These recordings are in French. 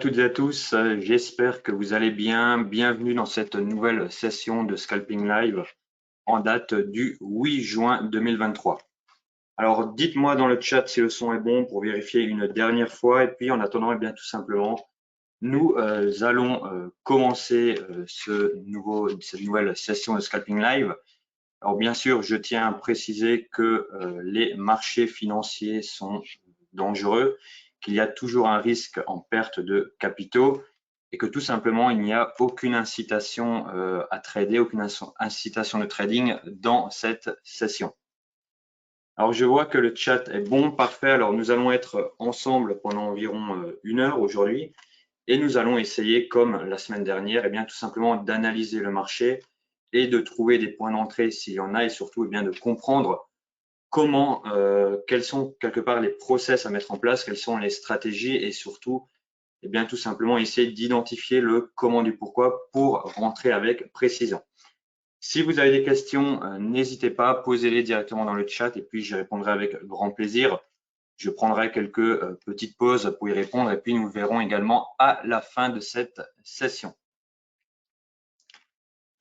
toutes et à tous, j'espère que vous allez bien. Bienvenue dans cette nouvelle session de Scalping Live en date du 8 juin 2023. Alors dites-moi dans le chat si le son est bon pour vérifier une dernière fois et puis en attendant, eh bien, tout simplement, nous allons commencer cette nouvelle session de Scalping Live. Alors bien sûr, je tiens à préciser que les marchés financiers sont dangereux, qu'il y a toujours un risque en perte de capitaux et que tout simplement, il n'y a aucune incitation à trader, aucune incitation de trading dans cette session. Alors, je vois que le chat est bon, parfait. Alors, nous allons être ensemble pendant environ 1 heure aujourd'hui et nous allons essayer, comme la semaine dernière, eh bien, tout simplement d'analyser le marché et de trouver des points d'entrée s'il y en a et surtout eh bien, de comprendre comment, quels sont quelque part les process à mettre en place, quelles sont les stratégies et surtout, eh bien, tout simplement essayer d'identifier le comment du pourquoi pour rentrer avec précision. Si vous avez des questions, n'hésitez pas, posez-les directement dans le chat et puis j'y répondrai avec grand plaisir. Je prendrai quelques petites pauses pour y répondre et puis nous verrons également à la fin de cette session.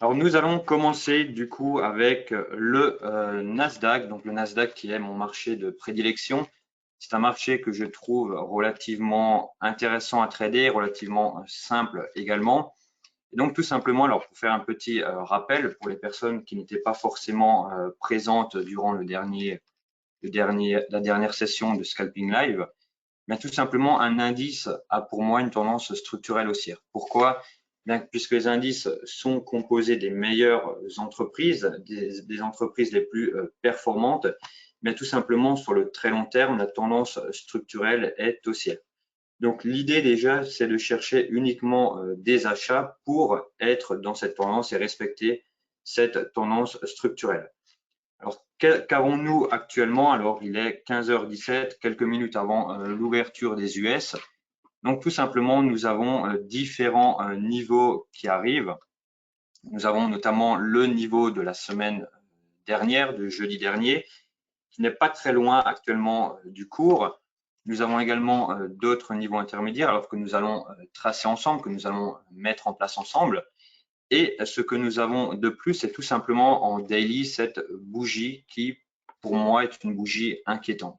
Alors, nous allons commencer du coup avec le Nasdaq. Donc, le Nasdaq qui est mon marché de prédilection. C'est un marché que je trouve relativement intéressant à trader, relativement simple également. Et donc, tout simplement, alors pour faire un petit rappel pour les personnes qui n'étaient pas forcément présentes durant la dernière session de Scalping Live, bien tout simplement, un indice a pour moi une tendance structurelle haussière. Pourquoi? Bien, puisque les indices sont composés des meilleures entreprises, des entreprises les plus performantes, bien tout simplement sur le très long terme, la tendance structurelle est haussière. Donc l'idée déjà, c'est de chercher uniquement des achats pour être dans cette tendance et respecter cette tendance structurelle. Alors, qu'avons-nous actuellement? Alors, il est 15h17, quelques minutes avant l'ouverture des US. Donc, tout simplement, nous avons différents niveaux qui arrivent. Nous avons notamment le niveau de la semaine dernière, de jeudi dernier, qui n'est pas très loin actuellement du cours. Nous avons également d'autres niveaux intermédiaires, alors que nous allons tracer ensemble, que nous allons mettre en place ensemble. Et ce que nous avons de plus, c'est tout simplement en daily cette bougie qui, pour moi, est une bougie inquiétante.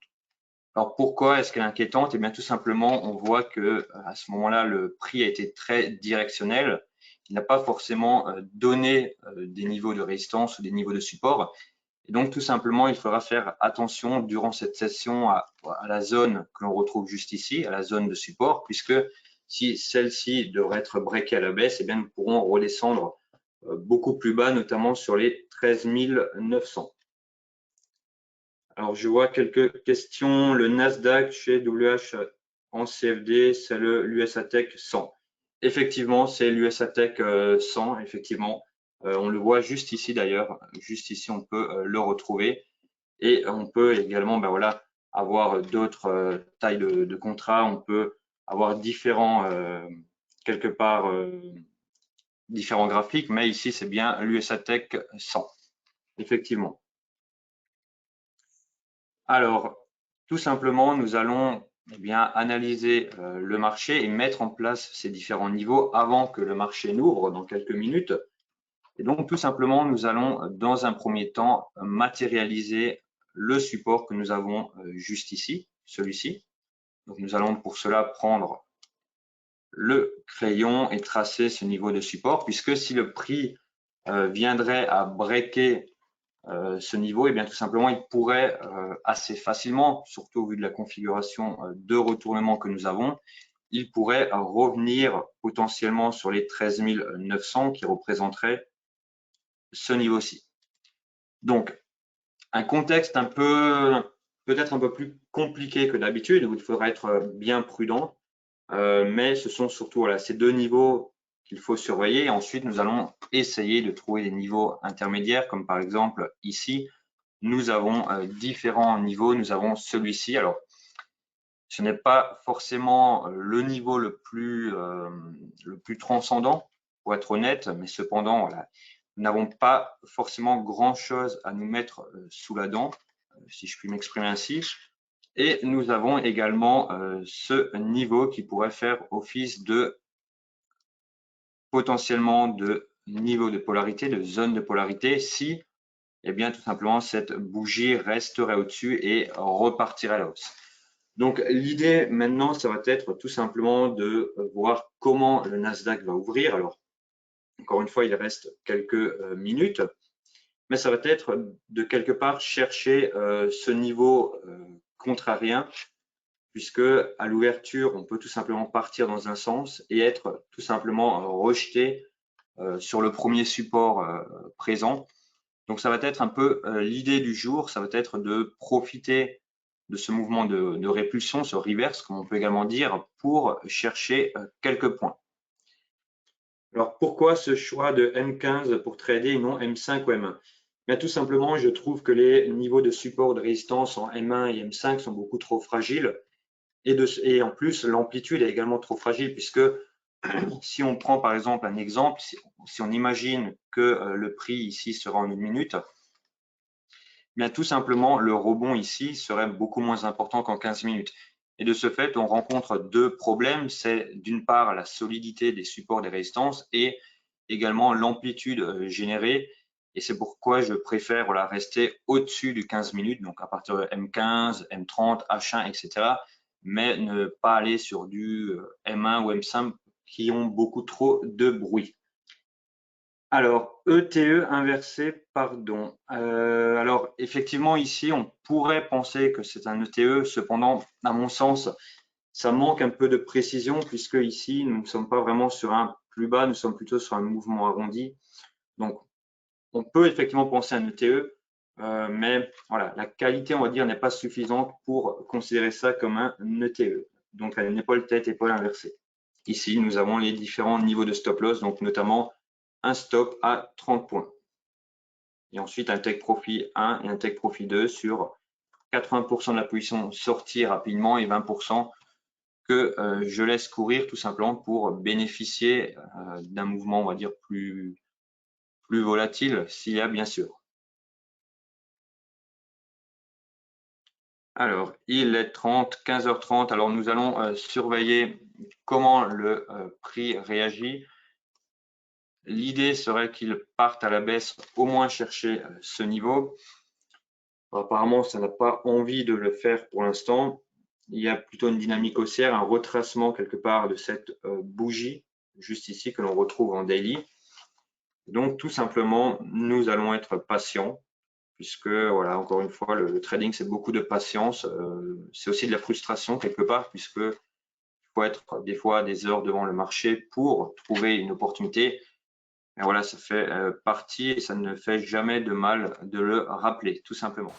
Alors pourquoi est-ce qu'elle est inquiétante? Eh bien tout simplement, on voit que à ce moment-là, le prix a été très directionnel. Il n'a pas forcément donné des niveaux de résistance ou des niveaux de support. Et donc tout simplement, il faudra faire attention durant cette session à la zone que l'on retrouve juste ici, à la zone de support, puisque si celle-ci devrait être breakée à la baisse, eh bien nous pourrons redescendre beaucoup plus bas, notamment sur les 13 900. Alors, je vois quelques questions. Le Nasdaq chez WH en CFD, c'est l'USA Tech 100. Effectivement, c'est l'USA Tech 100, effectivement. On le voit juste ici d'ailleurs. Juste ici, on peut le retrouver. Et on peut également voilà, avoir d'autres tailles de contrats. On peut avoir différents, quelque part, différents graphiques. Mais ici, c'est bien l'USA Tech 100, effectivement. Alors, tout simplement, nous allons bien analyser le marché et mettre en place ces différents niveaux avant que le marché n'ouvre dans quelques minutes. Et donc, tout simplement, nous allons dans un premier temps matérialiser le support que nous avons juste ici, celui-ci. Donc, nous allons pour cela prendre le crayon et tracer ce niveau de support, puisque si le prix viendrait à breaker ce niveau, et bien tout simplement, il pourrait assez facilement, surtout au vu de la configuration de retournement que nous avons, il pourrait revenir potentiellement sur les 13 900 qui représenteraient ce niveau-ci. Donc, un contexte peut-être un peu plus compliqué que d'habitude, où il faudra être bien prudent, mais ce sont surtout voilà, ces deux niveaux qu'il faut surveiller. Ensuite, nous allons essayer de trouver des niveaux intermédiaires, comme par exemple ici, nous avons différents niveaux. Nous avons celui-ci. Alors, ce n'est pas forcément le niveau le plus transcendant, pour être honnête, mais cependant, voilà, nous n'avons pas forcément grand-chose à nous mettre sous la dent, si je puis m'exprimer ainsi. Et nous avons également ce niveau qui pourrait faire office de potentiellement de niveau de polarité, de zone de polarité, si bien, tout simplement, cette bougie resterait au-dessus et repartirait à la hausse. Donc, l'idée maintenant, ça va être tout simplement de voir comment le Nasdaq va ouvrir. Alors, encore une fois, il reste quelques minutes, mais ça va être de quelque part chercher ce niveau contrarien, puisque à l'ouverture, on peut tout simplement partir dans un sens et être tout simplement rejeté sur le premier support présent. Donc, ça va être un peu l'idée du jour, ça va être de profiter de ce mouvement de répulsion, ce reverse, comme on peut également dire, pour chercher quelques points. Alors, pourquoi ce choix de M15 pour trader et non M5 ou M1? Bien, tout simplement, je trouve que les niveaux de support de résistance en M1 et M5 sont beaucoup trop fragiles. Et en plus, l'amplitude est également trop fragile, puisque si on prend par exemple un exemple, si on imagine que le prix ici sera en 1 minute, bien tout simplement, le rebond ici serait beaucoup moins important qu'en 15 minutes. Et de ce fait, on rencontre deux problèmes. C'est d'une part la solidité des supports des résistances et également l'amplitude générée. Et c'est pourquoi je préfère rester au-dessus du 15 minutes, donc à partir de M15, M30, H1, etc. Mais ne pas aller sur du M1 ou M5 qui ont beaucoup trop de bruit. Alors, ETE inversé, pardon. Alors, effectivement, ici, on pourrait penser que c'est un ETE. Cependant, à mon sens, ça manque un peu de précision puisque ici, nous ne sommes pas vraiment sur un plus bas, nous sommes plutôt sur un mouvement arrondi. Donc, on peut effectivement penser à un ETE, mais voilà, la qualité, on va dire, n'est pas suffisante pour considérer ça comme un ETE. Donc, une épaule tête, épaule inversée. Ici, nous avons les différents niveaux de stop loss, donc notamment un stop à 30 points. Et ensuite, un take profit 1 et un take profit 2 sur 80% de la position sortie rapidement et 20% que je laisse courir tout simplement pour bénéficier d'un mouvement, on va dire, plus volatile s'il y a bien sûr. Alors, il est 15h30. Alors, nous allons surveiller comment le prix réagit. L'idée serait qu'il parte à la baisse, au moins chercher ce niveau. Apparemment, ça n'a pas envie de le faire pour l'instant. Il y a plutôt une dynamique haussière, un retracement quelque part de cette bougie, juste ici, que l'on retrouve en daily. Donc, tout simplement, nous allons être patients, puisque, voilà, encore une fois, le trading, c'est beaucoup de patience. C'est aussi de la frustration quelque part, puisque il faut être des fois des heures devant le marché pour trouver une opportunité. Et voilà, ça fait partie et ça ne fait jamais de mal de le rappeler, tout simplement.